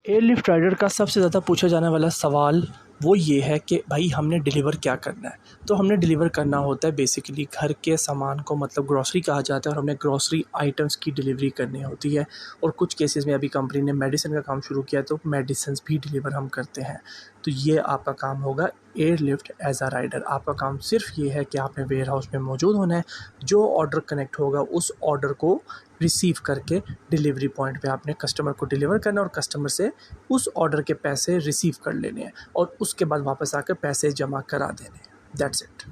Airlift rider का सबसे ज़्यादा पूछा जाने वाला सवाल वो ये है कि भाई हमने डिलीवर क्या करना है। तो हमने डिलीवर करना होता है बेसिकली घर के सामान को, मतलब ग्रॉसरी कहा जाता है, और हमने ग्रॉसरी आइटम्स की डिलीवरी करनी होती है। और कुछ केसेस में अभी कंपनी ने मेडिसिन का काम शुरू किया है, तो मेडिसिन्स भी डिलीवर हम करते हैं। तो ये आपका काम होगा एयरलिफ्ट एज अ राइडर। आपका काम सिर्फ ये है कि आपने वेयर हाउस में मौजूद होना है। जो ऑर्डर कनेक्ट होगा उस ऑर्डर को रिसीव करके डिलीवरी पॉइंट पे आपने कस्टमर को डिलीवर करना है और कस्टमर से उस ऑर्डर के पैसे रिसीव कर लेने हैं और उसके बाद वापस आकर पैसे जमा करा देने हैं। That's it.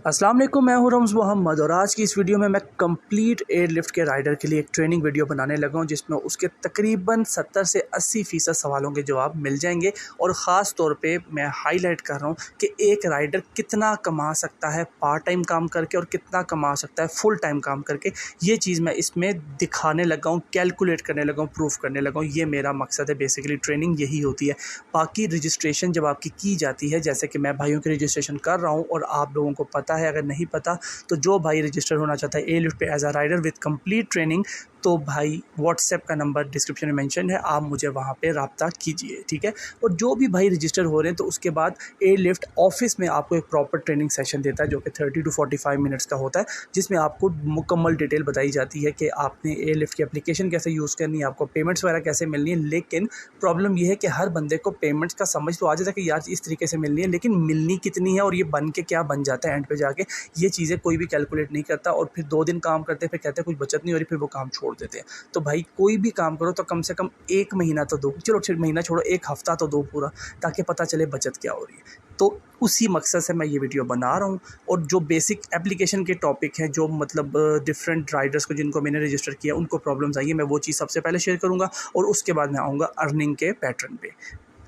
अस्सलाम वालेकुम, मैं हूं रम्ज़ मोहम्मद और आज की इस वीडियो में मैं कंप्लीट एयरलिफ्ट के राइडर के लिए एक ट्रेनिंग वीडियो बनाने लगा हूं, जिसमें उसके तकरीबन 70 से 80% सवालों के जवाब मिल जाएंगे। और ख़ास तौर पे मैं हाईलाइट कर रहा हूं कि एक राइडर कितना कमा सकता है पार्ट टाइम काम करके और कितना कमा सकता है फुल टाइम काम करके। ये चीज़ मैं इसमें दिखाने लगा हूँ, कैलकुलेट करने लगा हूँ, प्रूफ करने लगा हूँ। ये मेरा मकसद है, बेसिकली ट्रेनिंग यही होती है। बाकी रजिस्ट्रेशन जब आपकी की जाती है, जैसे कि मैं भाइयों की रजिस्ट्रेशन कर रहा हूँ और आप लोगों को पता है, अगर नहीं पता तो जो भाई रजिस्टर होना चाहता है एयरलिफ्ट पे as a rider with complete training, तो भाई व्हाट्सएप का नंबर डिस्क्रिप्शन में मेंशन है, आप मुझे वहाँ पे रब्ता कीजिए, ठीक है। और जो भी भाई रजिस्टर हो रहे हैं तो उसके बाद एयरलिफ्ट ऑफिस में आपको एक प्रॉपर ट्रेनिंग सेशन देता है, जो कि 30 to 45 मिनट्स का होता है, जिसमें आपको मुकम्मल डिटेल बताई जाती है कि आपने एयरलिफ्ट की एप्लीकेशन कैसे यूज़ करनी है, आपको पेमेंट्स वगैरह कैसे मिलनी है। लेकिन प्रॉब्लम ये है कि हर बंदे को पेमेंट्स का समझ तो आ जाता है कि यार इस तरीके से मिलनी है, लेकिन मिलनी कितनी है और ये बन के क्या बन जाता है एंड पे जाके, ये चीज़ें कोई भी कैलकुलेट नहीं करता। और फिर 2 दिन काम करते हैं, फिर कहते हैं कुछ बचत नहीं हो रही, फिर वो काम छोड़ देते हैं। तो भाई कोई भी काम करो तो कम से कम 1 महीना तो दो, चलो 6 महीना छोड़ो, 1 हफ़्ता तो दो पूरा, ताकि पता चले बचत क्या हो रही है। तो उसी मकसद से मैं ये वीडियो बना रहा हूँ। और जो बेसिक एप्लीकेशन के टॉपिक हैं, जो मतलब डिफरेंट राइडर्स को जिनको मैंने रजिस्टर किया उनको प्रॉब्लम्स आई है, मैं वो चीज़ सबसे पहले शेयर करूँगा और उसके बाद मैं आऊँगा अर्निंग के पैटर्न पे।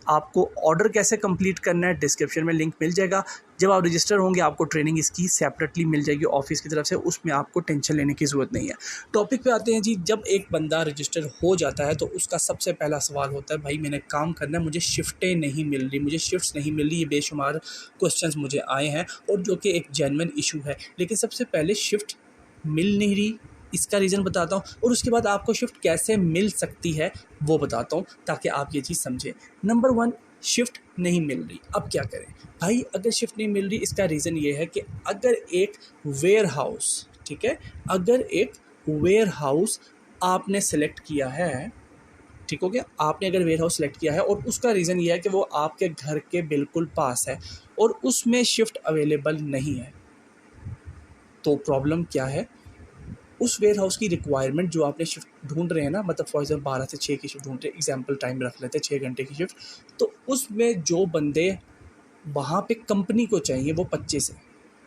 आपको ऑर्डर कैसे कंप्लीट करना है डिस्क्रिप्शन में लिंक मिल जाएगा। जब आप रजिस्टर होंगे आपको ट्रेनिंग इसकी सेपरेटली मिल जाएगी ऑफिस की तरफ से, उसमें आपको टेंशन लेने की ज़रूरत नहीं है। टॉपिक पे आते हैं जी। जब एक बंदा रजिस्टर हो जाता है तो उसका सबसे पहला सवाल होता है, भाई मैंने काम करना है, मुझे शिफ्टें नहीं मिल रही, मुझे शिफ्ट्स नहीं मिल रही। ये बेशुमार क्वेश्चंस मुझे आए हैं और जो कि एक जेन्युइन इशू है। लेकिन सबसे पहले शिफ्ट मिल नहीं रही, इसका रीज़न बताता हूँ और उसके बाद आपको शिफ्ट कैसे मिल सकती है वो बताता हूँ, ताकि आप ये चीज़ समझें। नंबर 1, शिफ्ट नहीं मिल रही, अब क्या करें भाई। अगर शिफ्ट नहीं मिल रही, इसका रीज़न ये है कि अगर एक वेयर हाउस, ठीक है, अगर एक वेयर हाउस आपने सेलेक्ट किया है, ठीक हो गया, आपने अगर वेयर हाउस सेलेक्ट किया है और उसका रीज़न ये है कि वो आपके घर के बिल्कुल पास है और उसमें शिफ्ट अवेलेबल नहीं है, तो प्रॉब्लम क्या है। उस वेयर हाउस की रिक्वायरमेंट जो आपने शिफ्ट ढूंढ रहे हैं ना, मतलब फॉर एग्जाम्पल 12 से 6 की शिफ्ट ढूंढ रहे हैं, एग्जाम्पल टाइम रख लेते हैं 6 घंटे की शिफ्ट, तो उसमें जो बंदे वहाँ पे कंपनी को चाहिए वो 25 है।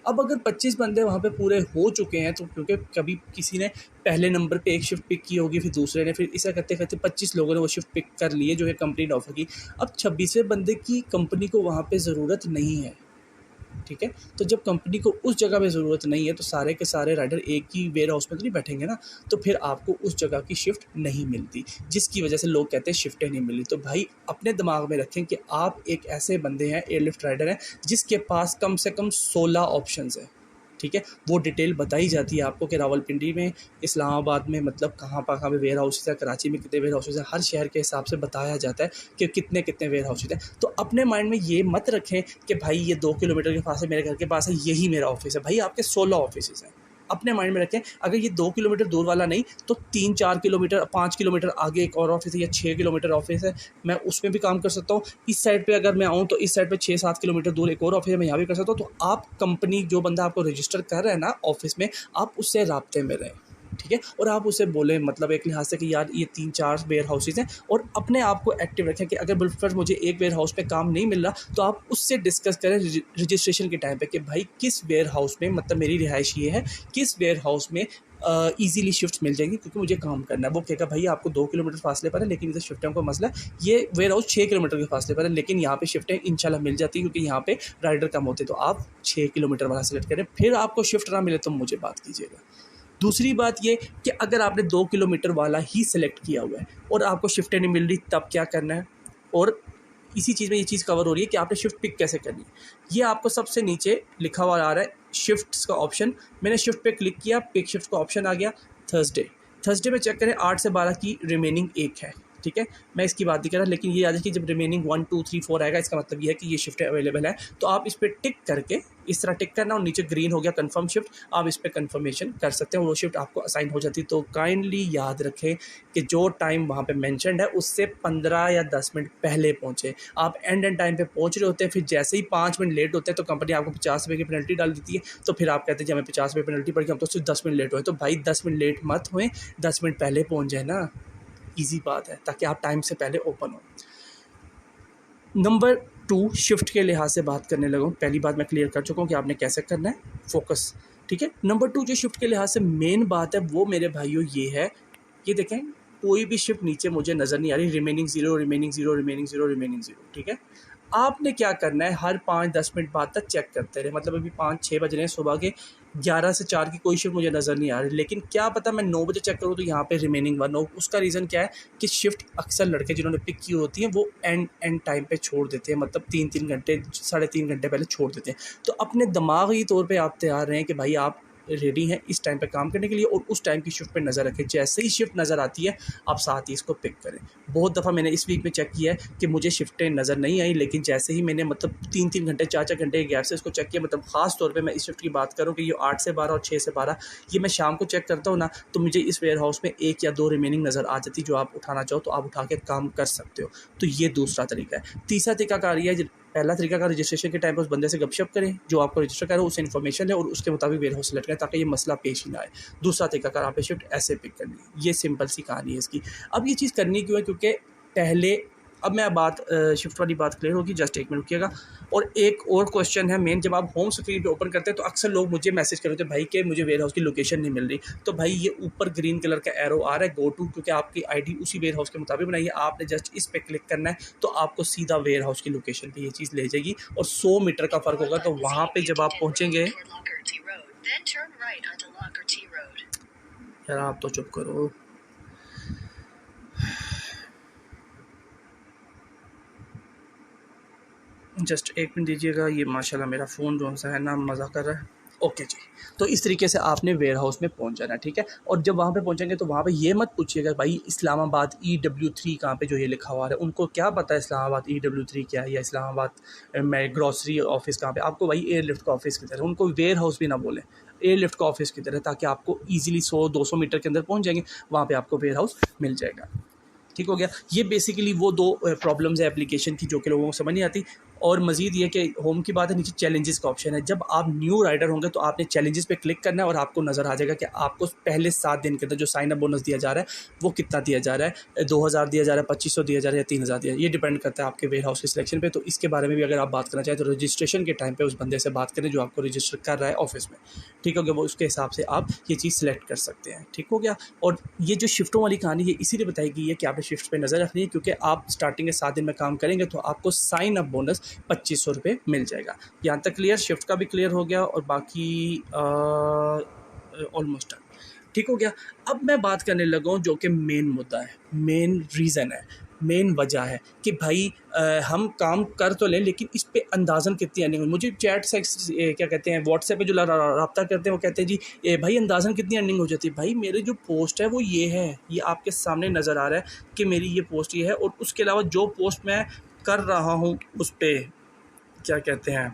अब अगर 25 बंदे वहाँ पे पूरे हो चुके हैं, तो क्योंकि कभी किसी ने पहले नंबर पे एक शिफ्ट पिक की होगी, फिर दूसरे ने, फिर इसे करते करते 25 लोगों ने वो शिफ्ट पिक कर लिए जो है कंपनी ने ऑफर की। अब 26वें बंदे की कंपनी को वहाँ पे ज़रूरत नहीं है, ठीक है। तो जब कंपनी को उस जगह पे ज़रूरत नहीं है तो सारे के सारे राइडर एक ही वेयर हाउस में तो नहीं बैठेंगे ना, तो फिर आपको उस जगह की शिफ्ट नहीं मिलती, जिसकी वजह से लोग कहते हैं शिफ्टें नहीं मिली। तो भाई अपने दिमाग में रखें कि आप एक ऐसे बंदे हैं, एयरलिफ्ट राइडर हैं, जिसके पास कम से कम 16 ऑप्शंस हैं, ठीक है। वो डिटेल बताई जाती है आपको कि रावलपिंडी में, इस्लामाबाद में, मतलब कहाँ पे वेयर हाउसेज है, कराची में कितने वेयर हाउसेज है, हर शहर के हिसाब से बताया जाता है कि कितने कितने वेयर हाउसेज हैं। तो अपने माइंड में ये मत रखें कि भाई ये 2 किलोमीटर के पास है, मेरे घर के पास है, यही मेरा ऑफिस है। भाई आपके 16 ऑफिस हैं। अपने माइंड में रखें, अगर ये 2 किलोमीटर दूर वाला नहीं तो 3-4 किलोमीटर, 5 किलोमीटर आगे एक और ऑफिस है, या 6 किलोमीटर ऑफिस है, मैं उसमें भी काम कर सकता हूँ। इस साइड पे अगर मैं आऊँ तो इस साइड पे 6-7 किलोमीटर दूर एक और ऑफिस है, मैं यहाँ भी कर सकता हूँ। तो आप कंपनी, जो बंदा आपको रजिस्टर कर रहा है ना ऑफिस में, आप उससे राब्ते में रहें, ठीक है। और आप उसे बोलें, मतलब एक लिहाज से कि यार ये 3-4 वेयर हाउसेज हैं, और अपने आप को एक्टिव रखें कि अगर बिल्कुल मुझे एक वेयर हाउस पे काम नहीं मिल रहा तो आप उससे डिस्कस करें रजिस्ट्रेशन के टाइम पे कि भाई किस वेयर हाउस में, मतलब मेरी रिहाइश ये है, किस वेयर हाउस में ईजीली शिफ्ट मिल जाएंगी क्योंकि मुझे काम करना है। वो कहेगा भाई आपको 2 किलोमीटर फासले पर है, लेकिन इधर शिफ्टों का मसला है, ये वेयर हाउस 6 किलोमीटर के फासले पर है, लेकिन यहाँ पे शिफ्टें इंशाल्लाह मिल जाती है क्योंकि यहाँ पे राइडर कम होते हैं। तो आप 6 किलोमीटर वाला सेलेक्ट करें, फिर आपको शिफ्ट ना मिले तो मुझे बात कीजिएगा। दूसरी बात ये कि अगर आपने 2 किलोमीटर वाला ही सिलेक्ट किया हुआ है और आपको शिफ्टें नहीं मिल रही, तब क्या करना है। और इसी चीज़ में ये चीज़ कवर हो रही है कि आपने शिफ्ट पिक कैसे करनी है। ये आपको सबसे नीचे लिखा हुआ आ रहा है शिफ्ट्स का ऑप्शन। मैंने शिफ्ट पे क्लिक किया, पिक शिफ्ट का ऑप्शन आ गया, थर्सडे। थर्सडे में चेक करें 8 से 12 की रिमेनिंग एक है, ठीक है, मैं इसकी बात नहीं कर रहा, लेकिन ये याद है कि जब रिमेनिंग 1 2 3 4 आएगा इसका मतलब ये है कि ये शिफ्ट अवेलेबल है। तो आप इस पर टिक करके इस तरह टिक करना और नीचे ग्रीन हो गया कंफर्म शिफ्ट, आप इस पर कंफर्मेशन कर सकते हैं, वो शिफ्ट आपको असाइन हो जाती है। तो काइंडली याद रखें कि जो टाइम वहाँ पे मेंशन्ड है उससे 15 या 10 मिनट पहले पहुँचे। आप एंड टाइम पे पहुँच रहे होते हैं, फिर जैसे ही 5 मिनट लेट होते हैं तो कंपनी आपको 50 रुपये की पेनल्टी डाल देती है। तो फिर आप कहते हैं कि हमें 50 रुपये पेनल्टी पड़ गई, हम तो सिर्फ 10 मिनट लेट हुए। तो भाई 10 मिनट लेट मत हुए, 10 मिनट पहले पहुँच जाए ना, ईजी बात है, ताकि आप टाइम से पहले ओपन हो। नंबर 2, शिफ्ट के लिहाज से बात करने लगा हूँ। पहली बात मैं क्लियर कर चुका हूँ कि आपने कैसे करना है, फोकस, ठीक है। नंबर 2 जो शिफ्ट के लिहाज से मेन बात है वो मेरे भाइयों ये है, ये देखें कोई भी शिफ्ट नीचे मुझे नज़र नहीं आ रही, रिमेनिंग 0 रिमेनिंग 0 रिमेनिंग 0 रिमेनिंग 0, ठीक है। आपने क्या करना है, हर 5-10 मिनट बाद तक चेक करते रहे। मतलब अभी 5-6 बज रहे हैं सुबह के, 11 से 4 की कोई शिफ्ट मुझे नज़र नहीं आ रही, लेकिन क्या पता मैं 9 बजे चेक करूँ तो यहाँ पे रिमेनिंग 1 हो। उसका रीज़न क्या है कि शिफ्ट अक्सर लड़के जिन्होंने पिक की होती हैं वो एंड टाइम पे छोड़ देते हैं, मतलब 3-3 घंटे 3.5 घंटे पहले छोड़ देते हैं। तो अपने दिमागी तौर पर आप तैयार रहें कि भाई आप रेडी हैं इस टाइम पे काम करने के लिए, और उस टाइम की शिफ्ट पे नज़र रखें। जैसे ही शिफ्ट नज़र आती है आप साथ ही इसको पिक करें। बहुत दफ़ा मैंने इस वीक में चेक किया है कि मुझे शिफ्टें नज़र नहीं आई, लेकिन जैसे ही मैंने मतलब 3-3 घंटे 4-4 घंटे के गैप से इसको चेक किया, मतलब ख़ास तौर पे मैं इस शिफ्ट की बात करूँ कि ये 8 से 12 और 6 से 12, ये मैं शाम को चेक करता हूँ ना, तो मुझे इस वेयर हाउस में 1 या 2 रिमेनिंग नज़र आ जाती, जो आप उठाना चाहो तो आप उठा के काम कर सकते हो। तो ये दूसरा तरीका है। तीसरा तरीका ये है, पहला तरीका का रजिस्ट्रेशन के टाइम पर उस बंदे से गपशप करें जो आपको रजिस्टर करे, उससे इन्फॉर्मेशन लें और उसके मुताबिक वेयर हाउस सेलेक्ट करें ताकि ये मसला पेश ही ना आए। दूसरा तरीका कार आप शिफ्ट ऐसे पिक करनी है, ये सिंपल सी कहानी है इसकी। अब ये चीज़ करनी क्यों है, क्योंकि पहले, अब मैं बात शिफ्ट वाली बात क्लियर होगी, जस्ट एक मिनट रुकिएगा। और एक और क्वेश्चन है मेन, जब आप होम स्क्रीन पे ओपन करते हैं तो अक्सर लोग मुझे मैसेज कर रहे थे भाई कि मुझे वेयर हाउस की लोकेशन नहीं मिल रही। तो भाई ये ऊपर ग्रीन कलर का एरो आ रहा है गो टू, क्योंकि आपकी आईडी उसी वेयर हाउस के मुताबिक बनाई है, आपने जस्ट इस पर क्लिक करना है तो आपको सीधा वेयर हाउस की लोकेशन पर ये चीज़ ले जाएगी, और 100 मीटर का फ़र्क होगा। तो वहाँ पर जब आप पहुँचेंगे, यार आप तो चुप करो, जस्ट एक मिनट दीजिएगा, ये माशाल्लाह मेरा फ़ोन जो सा है ना मज़ा कर रहा है। ओके जी, तो इस तरीके से आपने वेयर हाउस में पहुंच जाना है, ठीक है। और जब वहाँ पे पहुंचेंगे तो वहाँ पे ये मत पूछिएगा भाई इस्लामाबाद EW3 कहाँ पे, जो ये लिखा हुआ है उनको क्या पता है इस्लामाबाद EW3 क्या है, या इस्लामाबाद में ग्रॉसरी ऑफिस कहाँ पे। आपको भाई एयरलिफ्ट का ऑफिस की तरह, उनको वेयर हाउस भी ना बोलें, एयरलिफ्ट का ऑफिस की तरह, ताकि आपको ईजिली 100-200 मीटर के अंदर पहुँच जाएंगे, वहाँ पर आपको वेयर हाउस मिल जाएगा। ठीक हो गया। ये बेसिकली वो दो प्रॉब्लम्स है एप्लीकेशन की जो कि लोगों को समझ नहीं आती। और मज़ीद ये कि होम की बात है, नीचे चैलेंजेस का ऑप्शन है। जब आप न्यू राइडर होंगे तो आपने चैलेंजेस पे क्लिक करना है और आपको नज़र आ जाएगा कि आपको पहले 7 दिन के अंदर जो साइन अप बोनस दिया जा रहा है वो कितना दिया जा रहा है, 2000 दिया जा रहा है, 2500 दिया जा रहा है या 3000 दिया, ये डिपेंड करता है आपके वेयर हाउस के सिलेक्शन पे। तो इसके बारे में भी अगर आप बात करना चाहें तो रजिस्ट्रेशन के टाइम पे उस बंदे से बात करें जो आपको रजिस्टर कर रहा है ऑफिस में, ठीक हो गया। वो उसके हिसाब से आप ये चीज़ सेलेक्ट कर सकते हैं, ठीक हो गया। और ये जो शिफ्टों वाली कहानी है इसीलिए बताई गई है कि आपने शिफ्ट पे नज़र रखनी है, क्योंकि आप स्टार्टिंग के 7 दिन में काम करेंगे तो आपको साइन अप बोनस 2500 रुपये मिल जाएगा। यहाँ तक क्लियर, शिफ्ट का भी क्लियर हो गया और बाकी ऑलमोस्ट ठीक हो गया। अब मैं बात करने लगा हूँ जो कि मेन मुद्दा है, मेन रीज़न है, मेन वजह है कि भाई हम काम कर तो लें लेकिन इस पे अंदाज़न कितनी अर्निंग हो। मुझे चैट से क्या कहते हैं व्हाट्सएप पे जो रब्ता करते हैं वो कहते हैं जी भाई अंदाज़न कितनी अर्निंग हो जाती है। भाई मेरी जो पोस्ट है वो ये है, ये आपके सामने नज़र आ रहा है कि मेरी ये पोस्ट ये है, और उसके अलावा जो पोस्ट मैं कर रहा हूँ उस पर क्या कहते हैं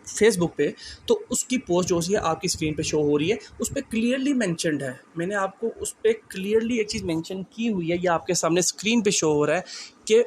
फेसबुक पे, तो उसकी पोस्ट जो है आपकी स्क्रीन पे शो हो रही है, उस पर क्लियरली मेंशन्ड है। मैंने आपको उस पर क्लियरली एक चीज़ मेंशन की हुई है, ये आपके सामने स्क्रीन पे शो हो रहा है कि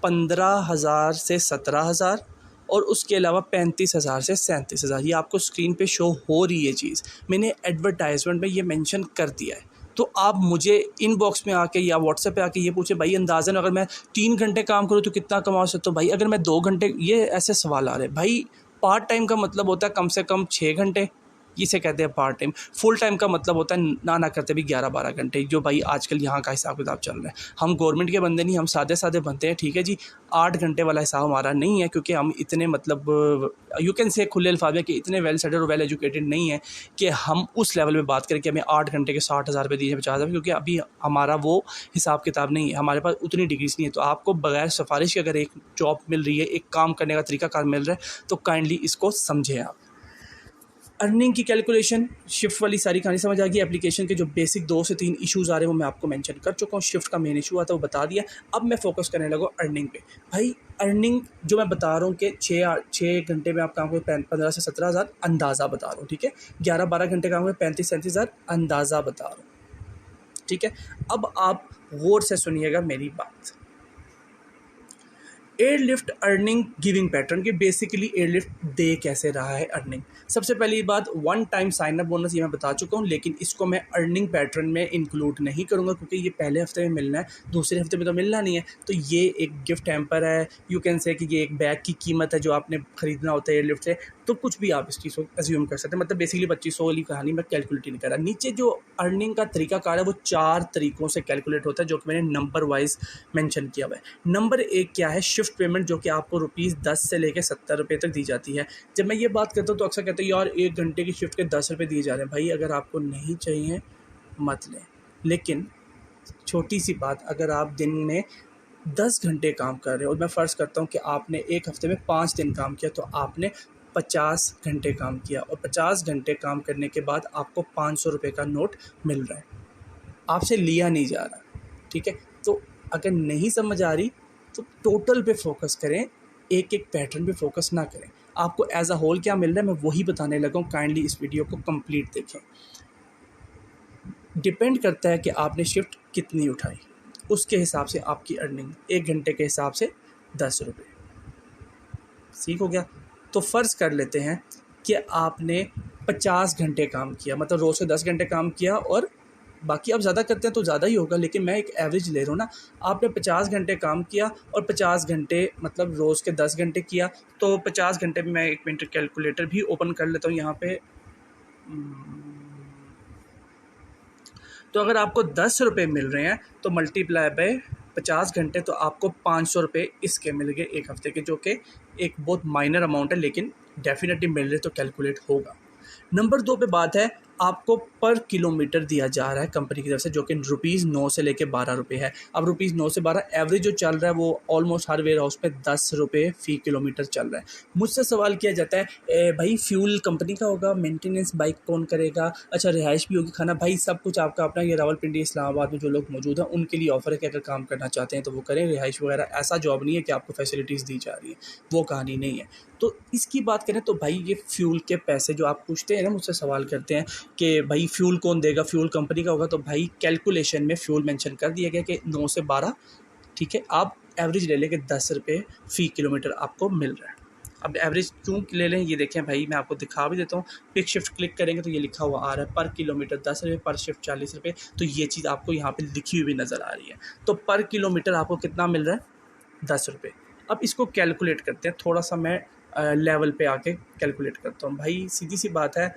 15,000 से 17,000 और उसके अलावा 35,000 से 37,000, ये आपको स्क्रीन पे शो हो रही है चीज़। मैंने एडवर्टाइजमेंट में ये मेंशन कर दिया है। तो आप मुझे इनबॉक्स में आके या व्हाट्सएप पे आके ये पूछे भाई अंदाज़न अगर मैं 3 घंटे काम करूँ तो कितना कमा सकता हूँ, भाई अगर मैं 2 घंटे, ये ऐसे सवाल आ रहे हैं। भाई पार्ट टाइम का मतलब होता है कम से कम 6 घंटे, इसे कहते हैं पार्ट टाइम। फुल टाइम का मतलब होता है ना करते भी 11-12 घंटे, जो भाई आजकल यहाँ का हिसाब किताब चल रहा है। हम गवर्नमेंट के बंदे नहीं, हम सादे सादे बनते हैं, ठीक है जी। 8 घंटे वाला हिसाब हमारा नहीं है, क्योंकि हम इतने मतलब यू कैन से खुले अल्फाज में कि इतने वेल सेटल्ड और वेल एजुकेटेड नहीं है कि हम उस लेवल में बात करें कि हमें 8 घंटे के 60,000 रुपये दिए 50,000, क्योंकि अभी हमारा वो हिसाब किताब नहीं है, हमारे पास उतनी डिग्रीज नहीं है। तो आपको बगैर सिफारिश के अगर एक जॉब मिल रही है, एक काम करने का तरीका कार मिल रहा है, तो काइंडली इसको समझें आप। अर्निंग की कैलकुलेशन, शिफ्ट वाली सारी कहानी समझ आ गई। एप्लीकेशन के जो बेसिक 2 से 3 इश्यूज़ आ रहे हैं वो मैं आपको मेंशन कर चुका हूँ। शिफ्ट का मेन इशू आता है वो बता दिया। अब मैं फोकस करने लगा अर्निंग पे। भाई अर्निंग जो मैं बता रहा हूँ कि 6 घंटे में आप काम करें 15 से 17 हज़ार अंदाज़ा बता रहा हूँ, ठीक है। 11-12 घंटे काम करें 35-37 हज़ार अंदाज़ा बता रहा हूँ, ठीक है। अब आप गौर से सुनिएगा मेरी बात। एयरलिफ्ट अर्निंग गिविंग पैटर्न के बेसिकली एयरलिफ्ट दे कैसे रहा है अर्निंग। सबसे पहली बात, one time sign up bonus ये मैं बता चुका हूँ, लेकिन इसको मैं अर्निंग पैटर्न में इंक्लूड नहीं करूँगा क्योंकि ये पहले हफ्ते में मिलना है, दूसरे हफ्ते में तो मिलना नहीं है। तो ये एक गिफ्ट हैम्पर है, यू कैन से कि ये एक बैग की कीमत है जो आपने ख़रीदना होता है एयरलिफ्ट से। तो कुछ भी आप इस चीज़ को एज्यूम कर सकते हैं। मतलब बेसिकली 2500 वाली कहानी मैं कैलकुलेट नहीं कर रहा। नीचे जो अर्निंग का तरीकाकार है वो 4 तरीक़ों से कैलकुलेट होता है जो कि मैंने नंबर वाइज मेंशन किया हुआ है। नंबर 1 क्या है, शिफ्ट पेमेंट, जो कि आपको ₹10 से लेकर 70 रुपये तक दी जाती है। जब मैं ये बात करता हूँ तो अक्सर कहते हैं यार 1 घंटे की शिफ्ट के 10 रुपये दिए जा रहे हैं। भाई अगर आपको नहीं चाहिए मत लें, लेकिन छोटी सी बात, अगर आप दिन में 10 घंटे काम कर रहे हो और मैं फ़र्ज़ करता हूँ कि आपने एक हफ़्ते में 5 दिन काम किया, तो आपने 50 घंटे काम किया और 50 घंटे काम करने के बाद आपको 500 रुपये का नोट मिल रहा है, आपसे लिया नहीं जा रहा, ठीक है। तो अगर नहीं समझ आ रही तो टोटल पे फोकस करें, एक एक पैटर्न पे फोकस ना करें। आपको एज अ होल क्या मिल रहा है मैं वही बताने लगा हूँ। काइंडली इस वीडियो को कंप्लीट देखें। डिपेंड करता है कि आपने शिफ्ट कितनी उठाई, उसके हिसाब से आपकी अर्निंग। 1 घंटे के हिसाब से 10 रुपये, ठीक हो गया। तो फ़र्ज़ कर लेते हैं कि आपने 50 घंटे काम किया, मतलब रोज़ से 10 घंटे काम किया और बाकी आप ज़्यादा करते हैं तो ज़्यादा ही होगा, लेकिन मैं एक एवरेज ले रहा हूँ ना। आपने 50 घंटे काम किया और 50 घंटे मतलब रोज़ के 10 घंटे किया, तो 50 घंटे में मैं 1 मिनट कैलकुलेटर भी ओपन कर लेता हूँ यहाँ पे। तो अगर आपको 10 रुपये मिल रहे हैं तो मल्टीप्लाई बाय 50 घंटे, तो आपको 500 रुपये इसके मिल गए एक हफ़्ते के, जो कि एक बहुत माइनर अमाउंट है, लेकिन डेफिनेटली मिल रहे तो कैलकुलेट होगा। नंबर 2 पे बात है, आपको पर किलोमीटर दिया जा रहा है कंपनी की तरफ से, जो कि ₹9 से लेके 12 रुपये है। अब ₹9 से 12 एवरेज जो चल रहा है वो ऑलमोस्ट हर वेयर हाउस में 10 रुपये फ़ी किलोमीटर चल रहा है। मुझसे सवाल किया जाता है भाई फ्यूल कंपनी का होगा, मेंटेनेंस बाइक कौन करेगा, अच्छा रिहाइश भी होगी, खाना, भाई सब कुछ आपका अपना। ये रावलपिंडी इस्लामाबाद में जो लोग मौजूद हैं उनके लिए ऑफ़र है कि अगर काम करना चाहते हैं तो वो करें। रिहाइश वगैरह ऐसा जॉब नहीं है कि आपको फैसिलिटीज़ दी जा रही है, वो कहानी नहीं है। तो इसकी बात करें तो भाई ये फ्यूल के पैसे जो आप पूछते हैं ना, मुझसे सवाल करते हैं कि भाई फ्यूल कौन देगा, फ्यूल कंपनी का होगा, तो भाई कैलकुलेशन में फ्यूल मेंशन कर दिया गया कि 9 से 12, ठीक है। आप एवरेज ले लें कि 10 रुपये फ़ी किलोमीटर आपको मिल रहा है। अब एवरेज क्यों ले लें ये देखें भाई, मैं आपको दिखा भी देता हूँ। पिक शिफ्ट क्लिक करेंगे तो ये लिखा हुआ आ रहा है पर किलोमीटर 10 रुपये, पर शिफ्ट 40 रुपये। तो ये चीज़ आपको यहाँ पे लिखी हुई भी नज़र आ रही है। तो पर किलोमीटर आपको कितना मिल रहा है, 10 रुपये। अब इसको कैलकुलेट करते हैं, थोड़ा सा मैं लेवल पे आके कैलकुलेट करता हूँ। भाई सीधी सी बात है,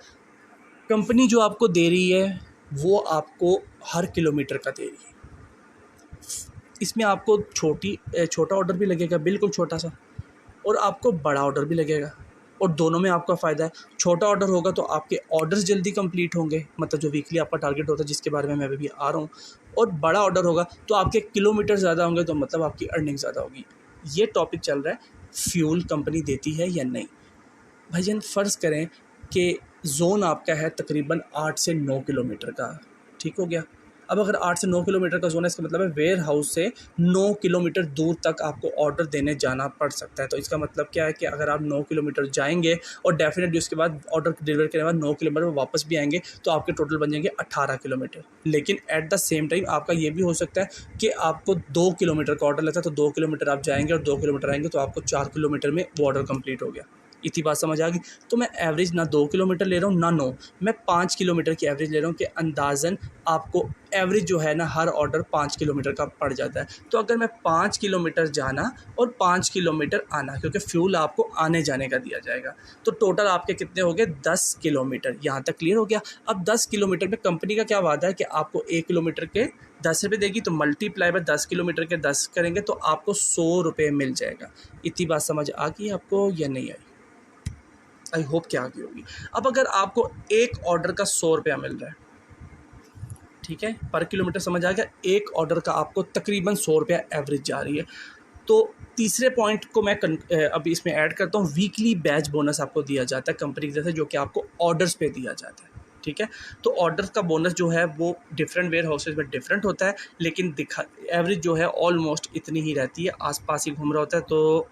कंपनी जो आपको दे रही है वो आपको हर किलोमीटर का दे रही है। इसमें आपको छोटा ऑर्डर भी लगेगा, बिल्कुल छोटा सा, और आपको बड़ा ऑर्डर भी लगेगा, और दोनों में आपका फ़ायदा है। छोटा ऑर्डर होगा तो आपके ऑर्डर्स जल्दी कंप्लीट होंगे, मतलब जो वीकली आपका टारगेट होता है जिसके बारे में मैं अभी आ रहा हूँ, और बड़ा ऑर्डर होगा तो आपके किलोमीटर ज़्यादा होंगे, तो मतलब आपकी अर्निंग ज़्यादा होगी। ये टॉपिक चल रहा है फ्यूल कंपनी देती है या नहीं। भाईजान फ़र्ज़ करें कि ज़ोन आपका है तकरीबन 8 से 9 किलोमीटर का, ठीक हो गया। अब अगर 8 से 9 किलोमीटर का ज़ोन है, इसका मतलब है वेयर हाउस से 9 किलोमीटर दूर तक आपको ऑर्डर देने जाना पड़ सकता है। तो इसका मतलब क्या है कि अगर आप 9 किलोमीटर जाएंगे और डेफिनेटली उसके बाद ऑर्डर डिलीवर करने के बाद 9 किलोमीटर वापस भी आएंगे, तो आपके टोटल बन जाएंगे 18 किलोमीटर। लेकिन एट द सेम टाइम आपका ये भी हो सकता है कि आपको 2 किलोमीटर का ऑर्डर लगता है, तो 2 किलोमीटर आप जाएंगे और 2 किलोमीटर आएंगे, तो आपको 4 किलोमीटर में वो ऑर्डर कंप्लीट हो गया। इतनी बात समझ आ गई। तो मैं एवरेज ना 2 किलोमीटर ले रहा हूँ ना 9, मैं 5 किलोमीटर की एवरेज ले रहा हूँ कि अंदाज़न आपको एवरेज जो है ना हर ऑर्डर 5 किलोमीटर का पड़ जाता है। तो अगर मैं 5 किलोमीटर जाना और 5 किलोमीटर आना, क्योंकि फ्यूल आपको आने जाने का दिया जाएगा, तो टोटल आपके कितने हो गए, 10 किलोमीटर। यहाँ तक क्लियर हो गया। अब 10 किलोमीटर में कंपनी का क्या वादा है कि आपको 1 किलोमीटर के 10 रुपये देगी, तो मल्टीप्लाई बाय 10 किलोमीटर के 10 करेंगे तो आपको 100 रुपये मिल जाएगा। इतनी बात समझ आ गई आपको या नहीं आई? आई होप क्या आ गई होगी। अब अगर आपको एक ऑर्डर का 100 रुपया मिल रहा है, ठीक है, पर किलोमीटर समझ आ गया, एक ऑर्डर का आपको तकरीबन 100 रुपया एवरेज जा रही है। तो तीसरे पॉइंट को मैं अब इसमें ऐड करता हूँ, वीकली बैच बोनस आपको दिया जाता है कंपनी की तरफ से, जो कि आपको ऑर्डर्स पे दिया जाता है। ठीक है, तो ऑर्डर का बोनस जो है वो डिफरेंट वेयर हाउसेज में डिफरेंट होता है, लेकिन दिखा एवरेज जो है ऑलमोस्ट इतनी ही रहती है, आसपास ही घूम रहा होता है। तो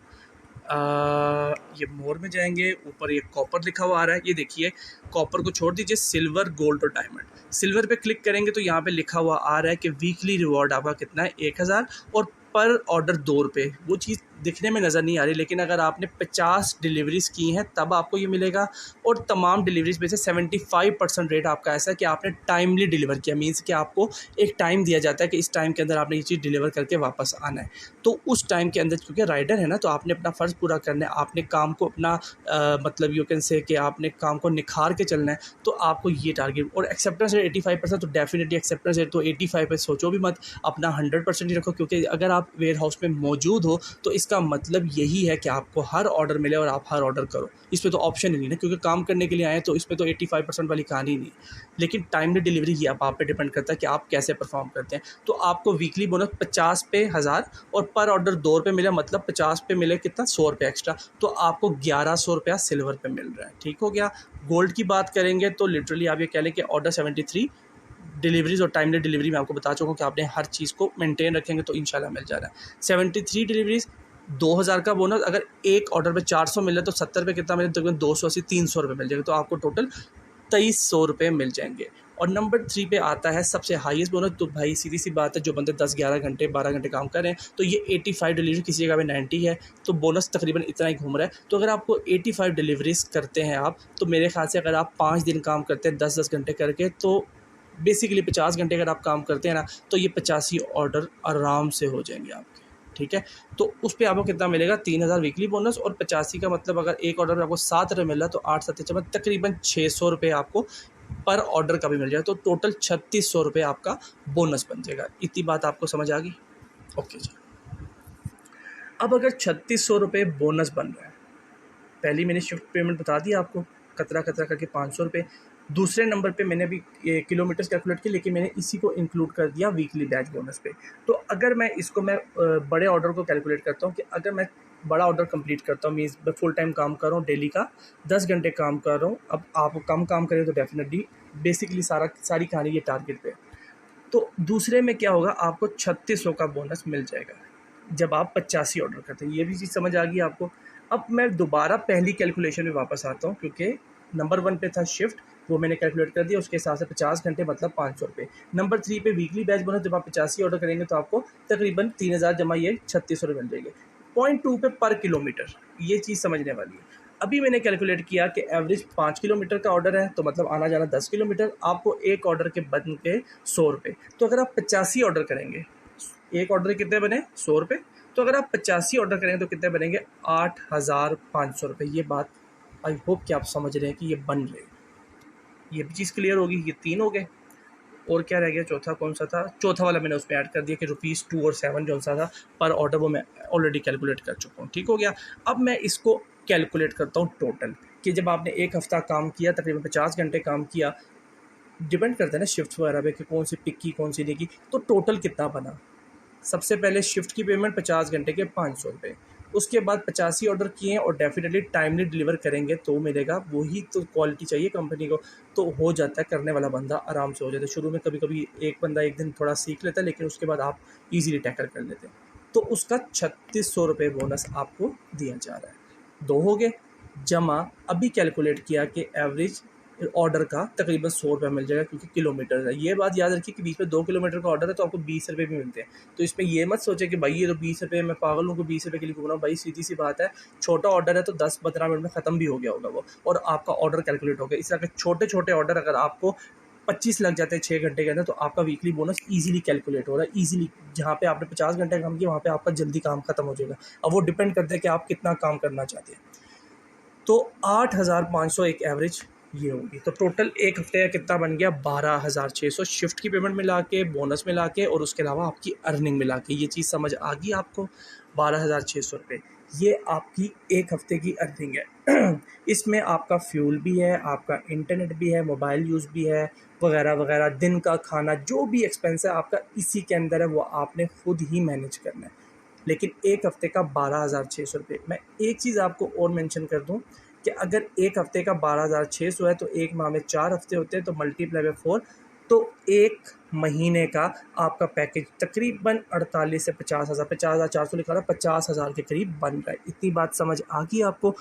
ये मोर में जाएंगे, ऊपर ये कॉपर लिखा हुआ आ रहा है, ये देखिए कॉपर को छोड़ दीजिए, सिल्वर, गोल्ड और डायमंड। सिल्वर पे क्लिक करेंगे तो यहाँ पे लिखा हुआ आ रहा है कि वीकली रिवॉर्ड आपका कितना है, 1000, और पर ऑर्डर 2 रुपये। वो चीज़ दिखने में नज़र नहीं आ रही, लेकिन अगर आपने 50 डिलीवरीज की हैं तब आपको ये मिलेगा, और तमाम डिलीवरीज में से 75% रेट आपका ऐसा है कि आपने टाइमली डिलीवर किया। मीन्स कि आपको एक टाइम दिया जाता है कि इस टाइम के अंदर आपने ये चीज़ डिलीवर करके वापस आना है। तो उस टाइम के अंदर, क्योंकि राइडर है ना, तो आपने अपना फ़र्ज़ पूरा करना है, आपने काम को अपना मतलब यू कैन से कि आपने काम को निखार के चलना है। तो आपको ये टारगेट, और एक्सेप्टेंस रेट 85%, तो डेफिनेटली एक्सेप्टेंस रेट तो 85 पे सोचो भी मत, अपना 100% ही रखो, क्योंकि अगर आप वेयर हाउस में मौजूद हो तो इसका मतलब यही है कि आपको हर ऑर्डर मिले और आप हर ऑर्डर करो। इसमें तो ऑप्शन ही नहीं है, क्योंकि काम करने के लिए आए तो इसमें तो 85% वाली कहानी नहीं। लेकिन टाइमली डिलीवरी ये आप पे डिपेंड करता है कि आप कैसे परफॉर्म करते हैं। तो आपको वीकली बोनस 50 पे 1000, और पर ऑर्डर 2 रुपये मिले, मतलब 50 पे मिले कितना, 100 रुपये एक्स्ट्रा, तो आपको 1100 रुपया सिल्वर पे मिल रहा है। ठीक हो गया। गोल्ड की बात करेंगे तो लिटरली आप ये कह लें कि ऑर्डर 73 डिलीवरीज, और टाइमली डिलीवरी मैं आपको बता चुका हूँ कि आपने हर चीज़ को मेंटेन रखेंगे तो इंशाल्लाह मिल जा रहा है। 73 डिलीवरीज, 2000 का बोनस, अगर एक ऑर्डर पे 400 मिल रहा है तो 70 पे कितना मिले, तकरीबन 280 300 रुपये मिल जाएगा, तो आपको टोटल 2300 रुपये मिल जाएंगे। और नंबर 3 पे आता है सबसे हाईएस्ट बोनस। तो भाई सीधी सी बात है, जो बंदे 10-11 घंटे 12 घंटे काम कर रहे हैं, तो ये 85 डिलीवरी, किसी जगह पे 90 है, तो बोनस तकरीबन इतना ही घूम रहा है। तो अगर आपको 85 डिलीवरीज करते हैं आप, तो मेरे ख्याल से अगर आप 5 दिन काम करते हैं 10-10 घंटे करके, तो बेसिकली 50 घंटे अगर आप काम करते हैं ना, तो ये 85 ऑर्डर आराम से हो जाएंगे आपके। ठीक है, तो उस पे आपको कितना मिलेगा, 3000 वीकली बोनस, और 85 का मतलब अगर एक ऑर्डर में आपको 7 रुपये मिल रहा है, तो 8 7 चमन तकरीबन 600 रुपये आपको पर ऑर्डर का भी मिल जाएगा, तो टोटल 3600 रुपये आपका बोनस बन जाएगा। इतनी बात आपको समझ आ गई? ओके जी। अब अगर 3600 रुपये बोनस बन रहा है, पहली मैंने शिफ्ट पेमेंट बता दी आपको, कतरा कतरा करके 500 रुपये। दूसरे नंबर पे मैंने भी किलोमीटर्स कैलकुलेट की, लेकिन मैंने इसी को इंक्लूड कर दिया वीकली बैच बोनस पे। तो अगर मैं इसको बड़े ऑर्डर को कैलकुलेट करता हूँ कि अगर मैं बड़ा ऑर्डर कंप्लीट करता हूँ, मीन्स मैं फुल टाइम काम कर रहा हूँ, डेली का 10 घंटे काम कर रहा हूँ। अब आप कम काम करें तो डेफिनेटली बेसिकली सारी कहानी ये टारगेट पे। तो दूसरे में क्या होगा, आपको 3600 का बोनस मिल जाएगा जब आप 85 ऑर्डर करते हैं। ये भी चीज़ समझ आ गई आपको? अब मैं दोबारा पहली कैलकुलेशन में वापस आता हूँ, क्योंकि नंबर 1 पे था शिफ्ट, वो मैंने कैलकुलेट कर दिया, उसके हिसाब से 50 घंटे मतलब 500 रुपये। नंबर 3 पे वीकली बैच बोनस, जब आप 85 ऑर्डर करेंगे तो आपको तकरीबन 3000 जमा ये 3600 रुपये मिल जाएंगे। पॉइंट 2 पे पर किलोमीटर, ये चीज़ समझने वाली है। अभी मैंने कैलकुलेट किया कि एवरेज 5 किलोमीटर का ऑर्डर है, तो मतलब आना जाना 10 किलोमीटर, आपको एक ऑर्डर के बन के 100 रुपये। तो अगर आप 85 ऑर्डर करेंगे, एक ऑर्डर के कितने बने, 100 रुपये, तो अगर आप 85 ऑर्डर करेंगे तो कितने बनेंगे, 8500 रुपये। ये बात आई होप कि आप समझ रहे हैं कि ये बन रही है। ये भी चीज़ क्लियर होगी। ये 3 हो गए, और क्या रह गया, चौथा कौन सा था? चौथा वाला मैंने उसमें ऐड कर दिया कि ₹2 और 7 जो सा था पर ऑर्डर, वो मैं ऑलरेडी कैलकुलेट कर चुका हूँ। ठीक हो गया। अब मैं इसको कैलकुलेट करता हूँ टोटल, कि जब आपने एक हफ़्ता काम किया, तकरीबन 50 घंटे काम किया, डिपेंड करता है ना शिफ्ट वगैरह पे कि कौन सी पिक की कौन सी नहीं की, तो टोटल कितना बना। सबसे पहले शिफ्ट की पेमेंट 50 घंटे के 500 रुपये, उसके बाद 85 ऑर्डर किए हैं और डेफिनेटली टाइमली डिलीवर करेंगे तो मिलेगा। वही तो क्वालिटी चाहिए कंपनी को, तो हो जाता है, करने वाला बंदा आराम से हो जाता है। शुरू में कभी कभी एक बंदा एक दिन थोड़ा सीख लेता है, लेकिन उसके बाद आप इजीली टैकल कर लेते हैं। तो उसका 3600 रुपये बोनस आपको दिया जा रहा है। 2 हो गए जमा। अभी कैलकुलेट किया कि एवरेज ऑर्डर का तकरीबन 100 रुपये मिल जाएगा, क्योंकि किलोमीटर है। ये बात याद रखिए कि बीच में 2 किलोमीटर का ऑर्डर है तो आपको 20 रुपये भी मिलते हैं। तो इसमें ये मत सोचे कि भाई ये तो 20 रुपये, मैं पागल हूँ को 20 रुपये के लिए घूम रहा हूँ। भाई सीधी सी बात है, छोटा ऑर्डर है तो 10-15 मिनट में ख़त्म भी हो गया होगा वो, और आपका ऑर्डर कैलकुलेट हो गया। इस तरह के छोटे छोटे ऑर्डर अगर आपको 25 लग जाते हैं 6 घंटे के अंदर, तो आपका वीकली बोनस ईजिली कैलकुलेट हो रहा है। ईजिली, जहाँ पे आपने 50 घंटे काम किया वहाँ पे आपका जल्दी काम खत्म हो जाएगा। अब वो डिपेंड करता है कि आप कितना काम करना चाहते हैं। तो 8500 एक एवरेज ये होगी। तो टोटल एक हफ्ते का कितना बन गया, 12600 शिफ्ट की पेमेंट मिला के, बोनस मिला के, और उसके अलावा आपकी अर्निंग मिला के। ये चीज़ समझ आ गई आपको? 12600 रुपये ये आपकी एक हफ्ते की अर्निंग है। इसमें आपका फ्यूल भी है, आपका इंटरनेट भी है, मोबाइल यूज़ भी है, वगैरह वगैरह, दिन का खाना, जो भी एक्सपेंस है आपका इसी के अंदर है, वो आपने खुद ही मैनेज करना है। लेकिन एक हफ़्ते का 12,600 रुपये। मैं एक चीज़ आपको और मेंशन कर दूं कि अगर एक हफ़्ते का 12,600 है तो एक माह में 4 हफ़्ते होते हैं, तो मल्टीप्लाई बाय 4, तो एक महीने का आपका पैकेज तकरीबन 48 से 50,000, 50,400 लिखा था, 50,000 के करीब बन रहा है। इतनी बात समझ आ गई आपको?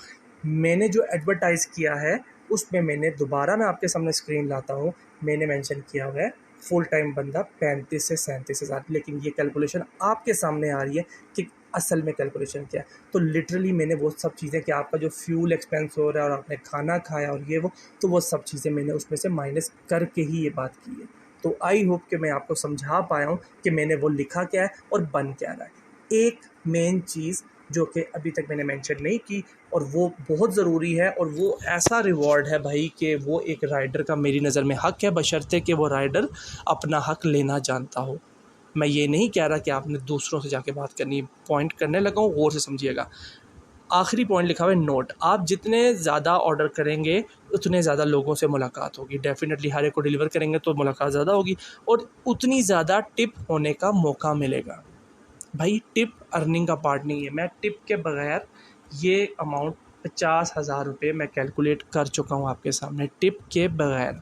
मैंने जो एडवर्टाइज़ किया है उसमें मैंने दोबारा मैं आपके सामने स्क्रीन लाता हूँ, मैंने मेंशन किया हुआ है फुल टाइम बंदा 35 से 37,000, लेकिन ये कैलकुलेशन आपके सामने आ रही है कि असल में कैलकुलेशन क्या है। तो लिटरली मैंने वो सब चीज़ें कि आपका जो फ्यूल एक्सपेंस हो रहा है और आपने खाना खाया और ये वो, तो वो सब चीज़ें मैंने उसमें से माइनस करके ही ये बात की है। तो आई होप कि मैं आपको समझा पाया हूँ कि मैंने वो लिखा क्या है और बन क्या रहा है। एक मेन चीज़ जो कि अभी तक मैंने मेंशन नहीं की और वो बहुत ज़रूरी है, और वो ऐसा रिवॉर्ड है भाई कि वो एक राइडर का मेरी नज़र में हक़ है, बशर्ते कि वो राइडर अपना हक़ लेना जानता हो। मैं ये नहीं कह रहा कि आपने दूसरों से जाके बात करनी है, पॉइंट करने लगा हूँ, गौर से समझिएगा। आखिरी पॉइंट लिखा हुआ है नोट। आप जितने ज़्यादा ऑर्डर करेंगे उतने ज़्यादा लोगों से मुलाकात होगी, डेफिनेटली हर एक को डिलीवर करेंगे तो मुलाकात ज़्यादा होगी और उतनी ज़्यादा टिप होने का मौका मिलेगा। भाई टिप अर्निंग का पार्ट नहीं है। मैं टिप के बगैर ये अमाउंट 50,000 रुपये मैं कैलकुलेट कर चुका हूँ आपके सामने, टिप के बगैर।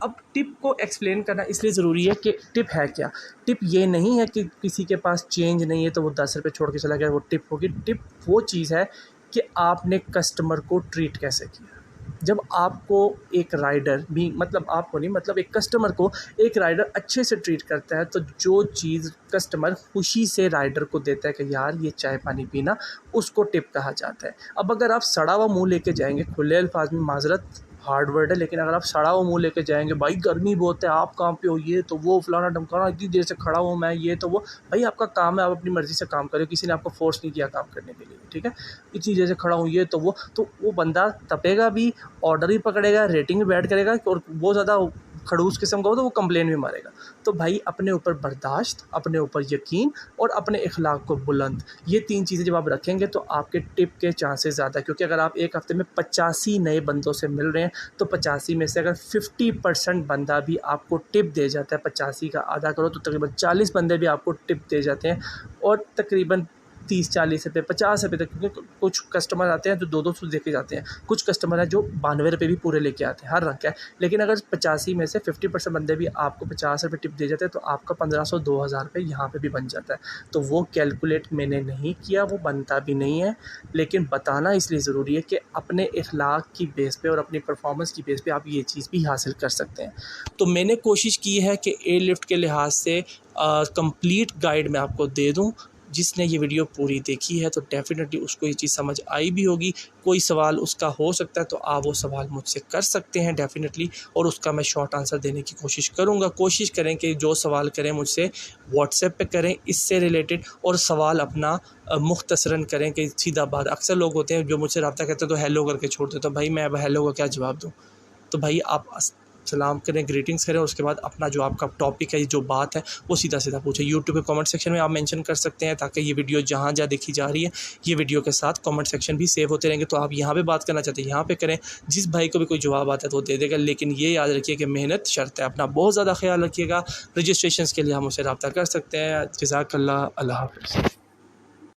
अब टिप को एक्सप्लेन करना इसलिए ज़रूरी है कि टिप है क्या। टिप ये नहीं है कि किसी के पास चेंज नहीं है तो वो 10 रुपये छोड़ के चला गया, वो टिप होगी। टिप वो चीज़ है कि आपने कस्टमर को ट्रीट कैसे किया। जब आपको एक राइडर भी, मतलब आपको नहीं, मतलब एक कस्टमर को एक राइडर अच्छे से ट्रीट करता है, तो जो चीज़ कस्टमर खुशी से राइडर को देता है कि यार ये चाय पानी पीना, उसको टिप कहा जाता है। अब अगर आप सड़ा हुआ मुँह लेके जाएंगे, खुले अल्फाज में, माजरत हार्ड वर्ड है, लेकिन अगर आप सड़ा हुआ मुँह लेके जाएंगे, भाई गर्मी बहुत है, आप कहाँ पे हो, ये तो वो फलाना ढमकाना, इतनी देर से खड़ा हूँ मैं, ये तो वो। भाई आपका काम है, आप अपनी मर्ज़ी से काम करो, किसी ने आपको फोर्स नहीं किया काम करने के लिए, ठीक है। इतनी देर से खड़ा हूँ, ये तो वो बंदा तपेगा भी, ऑर्डर भी पकड़ेगा, रेटिंग भी बैड करेगा, और बहुत ज़्यादा खड़ूस किस्म का हो तो वो कंप्लेन भी मारेगा। तो भाई अपने ऊपर बर्दाश्त, अपने ऊपर यकीन और अपने इखलाक को बुलंद, ये 3 चीज़ें जब आप रखेंगे तो आपके टिप के चांसेस ज़्यादा। क्योंकि अगर आप एक हफ़्ते में 85 नए बंदों से मिल रहे हैं तो 85 में से अगर 50% बंदा भी आपको टिप दे जाता है, 85 का आधा करो तो तकरीबन 40 बंदे भी आपको टिप दे जाते हैं, और तकरीबन 30-40 रुपये, 50 रुपये तक, क्योंकि कुछ कस्टमर आते हैं जो 200 देके जाते हैं, कुछ कस्टमर हैं जो 92 रुपये भी पूरे लेके आते हैं, हर रंग का है। लेकिन अगर 85 में से 50% बंदे भी आपको 50 रुपये टिप दे जाते हैं तो आपका 1500-2000 रुपये यहाँ पे भी बन जाता है। तो वो कैलकुलेट मैंने नहीं किया, वो बनता भी नहीं है, लेकिन बताना इसलिए ज़रूरी है कि अपने इखलाक की बेस पे और अपनी परफॉर्मेंस की बेस पे आप ये चीज़ भी हासिल कर सकते हैं। तो मैंने कोशिश की है कि एयरलिफ्ट के लिहाज से कंप्लीट गाइड मैं आपको दे दूँ। जिसने ये वीडियो पूरी देखी है तो डेफ़िनेटली उसको ये चीज़ समझ आई भी होगी। कोई सवाल उसका हो सकता है तो आप वो सवाल मुझसे कर सकते हैं डेफ़िनेटली, और उसका मैं शॉर्ट आंसर देने की कोशिश करूँगा। कोशिश करें कि जो सवाल करें मुझसे व्हाट्सएप पे करें इससे रिलेटेड, और सवाल अपना मुख्तसरन करें कि सीधा बात। अक्सर लोग होते हैं जो मुझसे रब्ता करते हैं तो हेलो करके छोड़ देते हैं, तो भाई मैं अब हेलो का क्या जवाब दूँ। तो भाई आप सलाम करें, ग्रीटिंग्स करें, और उसके बाद अपना जो आपका टॉपिक है, जो बात है, वो सीधा पूछें। यूट्यूब के कमेंट सेक्शन में आप मेंशन कर सकते हैं ताकि ये वीडियो जहाँ देखी जा रही है, ये वीडियो के साथ कमेंट सेक्शन भी सेव होते रहेंगे। तो आप यहाँ पे बात करना चाहते हैं यहाँ पे करें, जिस भाई को भी कोई जवाब आता है तो वो दे देगा। लेकिन ये याद रखिए कि मेहनत शर्त है। अपना बहुत ज़्यादा ख्याल रखिएगा। रजिस्ट्रेशन के लिए हम मुझसे रब्ता कर सकते हैं। जज़ाकल्लाह, अल्लाह हाफ़िज़।